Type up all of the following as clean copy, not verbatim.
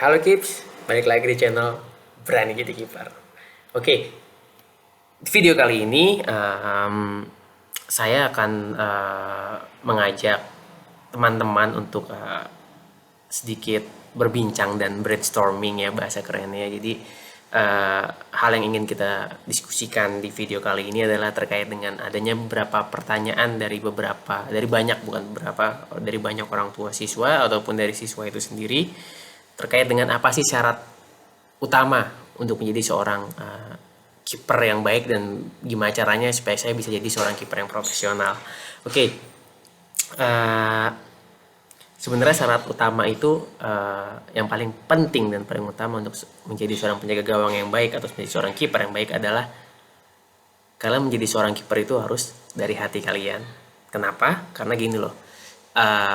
Halo Kips, balik lagi di channel Berani Jadi Kiper. Oke, video kali ini saya akan mengajak teman-teman untuk sedikit berbincang dan brainstorming ya bahasa kerennya. Jadi hal yang ingin kita diskusikan di video kali ini adalah terkait dengan adanya beberapa pertanyaan dari banyak bukan beberapa dari banyak orang tua siswa ataupun dari siswa itu sendiri terkait dengan apa sih syarat utama untuk menjadi seorang kiper yang baik dan gimana caranya supaya saya bisa jadi seorang kiper yang profesional. Oke, uh, sebenarnya syarat utama itu yang paling penting dan paling utama untuk menjadi seorang penjaga gawang yang baik atau menjadi seorang kiper yang baik adalah kalian menjadi seorang kiper itu harus dari hati kalian. Kenapa? Karena gini loh,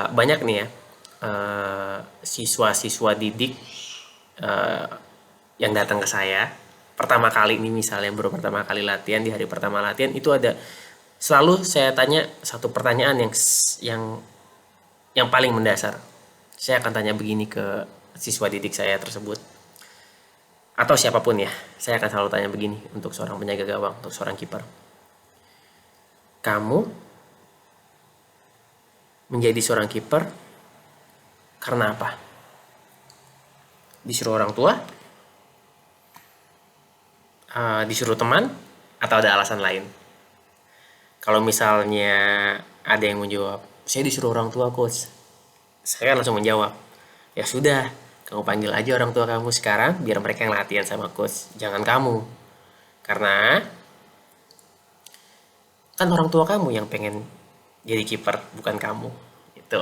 banyak nih ya siswa-siswa didik uh, yang datang ke saya pertama kali ini, misalnya baru pertama kali latihan, di hari pertama latihan itu ada selalu saya tanya satu pertanyaan yang yang paling mendasar. Saya akan tanya begini ke siswa didik saya tersebut atau siapapun ya, saya akan selalu tanya begini untuk seorang penjaga gawang, untuk seorang kiper. Kamu menjadi seorang kiper karena apa? Disuruh orang tua, disuruh teman, atau ada alasan lain? Kalau misalnya ada yang menjawab, saya disuruh orang tua coach, saya kan langsung menjawab, ya sudah, kamu panggil aja orang tua kamu sekarang biar mereka yang latihan sama coach, jangan kamu. Karena kan orang tua kamu yang pengen jadi kiper, bukan kamu. Itu.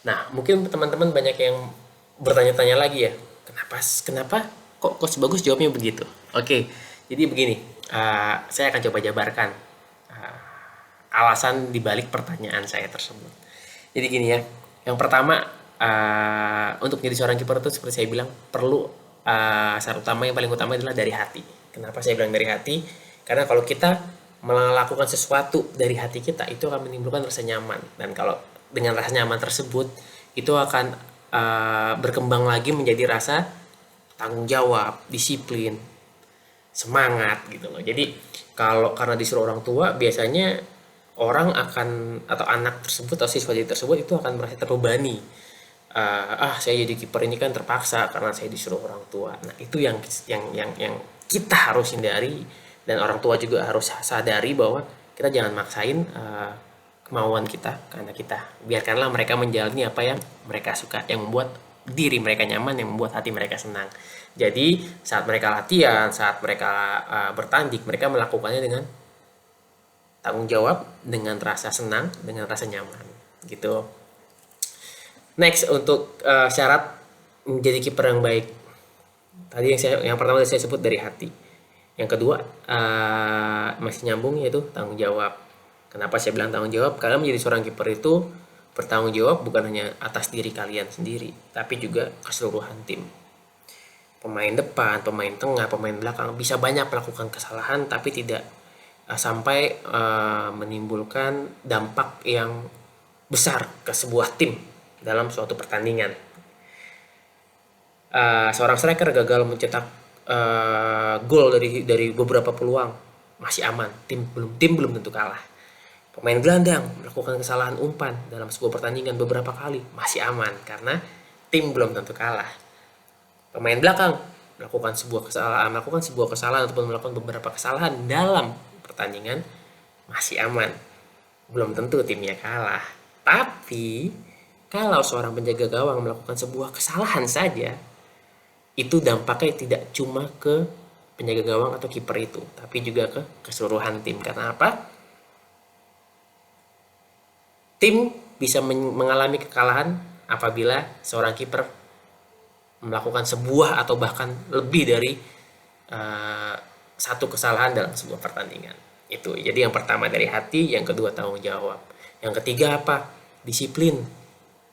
Nah, mungkin teman-teman banyak yang bertanya-tanya lagi ya, kenapa kenapa kok coach bagus jawabnya begitu? Oke, jadi begini, saya akan coba jabarkan alasan dibalik pertanyaan saya tersebut. Jadi gini ya, yang pertama untuk menjadi seorang kiper itu seperti saya bilang perlu syarat utama yang paling utama adalah dari hati. Kenapa saya bilang dari hati? Karena kalau kita melakukan sesuatu dari hati kita itu akan menimbulkan rasa nyaman, dan kalau dengan rasa nyaman tersebut itu akan berkembang lagi menjadi rasa tanggung jawab, disiplin, semangat gitu loh. Jadi kalau karena disuruh orang tua biasanya orang akan atau anak tersebut atau siswa tersebut itu akan merasa terbebani. Saya jadi kiper ini kan terpaksa karena saya disuruh orang tua. Nah, itu yang kita harus hindari, dan orang tua juga harus sadari bahwa kita jangan maksain kemauan kita karena kita. Biarkanlah mereka menjalani apa yang mereka suka, yang membuat diri mereka nyaman, yang membuat hati mereka senang. Jadi saat mereka latihan, saat mereka bertanding, mereka melakukannya dengan tanggung jawab, dengan rasa senang, dengan rasa nyaman gitu. Next, untuk syarat menjadi kiper yang baik, tadi yang pertama saya sebut dari hati. Yang kedua masih nyambung, yaitu tanggung jawab. Kenapa saya bilang tanggung jawab? Karena menjadi seorang kiper itu bertanggung jawab bukan hanya atas diri kalian sendiri, tapi juga keseluruhan tim. Pemain depan, pemain tengah, pemain belakang bisa banyak melakukan kesalahan tapi tidak sampai menimbulkan dampak yang besar ke sebuah tim dalam suatu pertandingan. Seorang striker gagal mencetak gol dari beberapa peluang, masih aman, tim belum tentu kalah. Pemain gelandang melakukan kesalahan umpan dalam sebuah pertandingan beberapa kali, masih aman karena tim belum tentu kalah. Pemain belakang melakukan sebuah kesalahan ataupun melakukan beberapa kesalahan dalam pertandingan, masih aman, belum tentu timnya kalah. Tapi kalau seorang penjaga gawang melakukan sebuah kesalahan saja, itu dampaknya tidak cuma ke penjaga gawang atau kiper itu, tapi juga ke keseluruhan tim. Karena apa? Tim bisa mengalami kekalahan apabila seorang kiper melakukan sebuah atau bahkan lebih dari satu kesalahan dalam sebuah pertandingan. Itu. Jadi yang pertama dari hati, yang kedua tanggung jawab. Yang ketiga apa? Disiplin.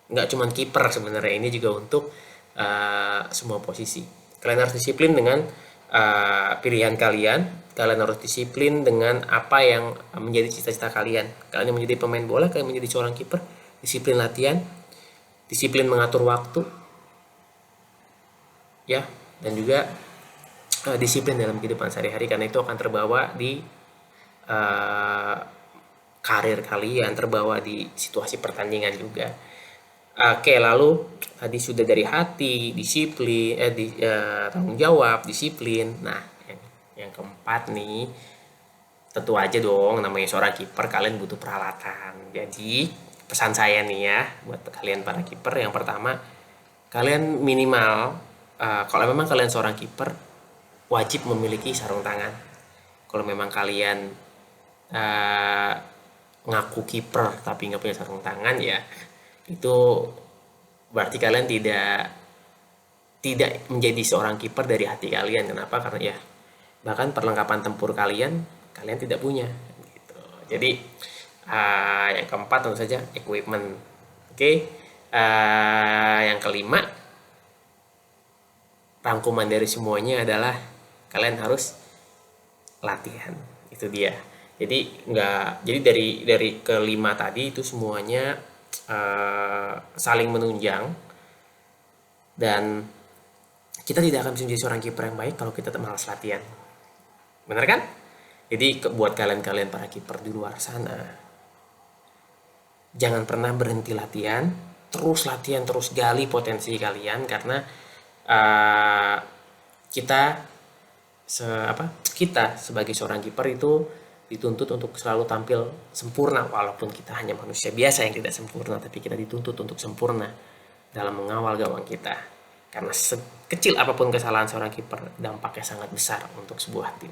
Nggak cuma kiper sebenarnya, ini juga untuk semua posisi. Kalian harus disiplin dengan pilihan kalian. Kalian harus disiplin dengan apa yang menjadi cita-cita kalian. Kalian menjadi pemain bola, kalian menjadi seorang kiper, disiplin latihan, disiplin mengatur waktu, ya, dan juga disiplin dalam kehidupan sehari-hari, karena itu akan terbawa di eh, karir kalian, terbawa di situasi pertandingan juga. Oke, lalu tadi sudah dari hati, disiplin, tanggung jawab, disiplin. Nah, yang keempat nih, tentu aja dong, namanya seorang kiper kalian butuh peralatan. Jadi pesan saya nih ya buat kalian para kiper, yang pertama, kalian minimal kalau memang kalian seorang kiper wajib memiliki sarung tangan. Kalau memang kalian eh, ngaku kiper tapi nggak punya sarung tangan, ya itu berarti kalian tidak tidak menjadi seorang kiper dari hati kalian. Kenapa? Karena ya bahkan perlengkapan tempur kalian kalian tidak punya gitu. Jadi yang keempat tentu saja equipment. Oke. Yang kelima, rangkuman dari semuanya adalah kalian harus latihan. Itu dia. Jadi dari kelima tadi itu semuanya saling menunjang, dan kita tidak akan bisa menjadi seorang kiper yang baik kalau kita malas latihan. Benar kan? Jadi buat kalian para kiper di luar sana, jangan pernah berhenti latihan, terus gali potensi kalian, karena uh, kita kita sebagai seorang kiper itu dituntut untuk selalu tampil sempurna, walaupun kita hanya manusia biasa yang tidak sempurna, tapi kita dituntut untuk sempurna dalam mengawal gawang kita. Karena sekecil apapun kesalahan seorang kiper, dampaknya sangat besar untuk sebuah tim.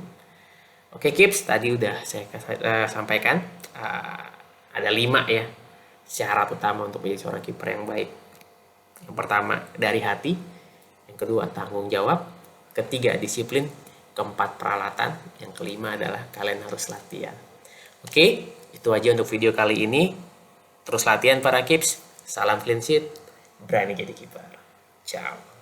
Oke Kips, tadi udah saya sampaikan ada 5 ya syarat utama untuk menjadi seorang kiper yang baik. Yang pertama dari hati, yang kedua tanggung jawab, ketiga disiplin, keempat peralatan, yang kelima adalah kalian harus latihan. Oke, itu aja untuk video kali ini. Terus latihan para Kips, salam clean sheet, berani jadi kiper. Ciao.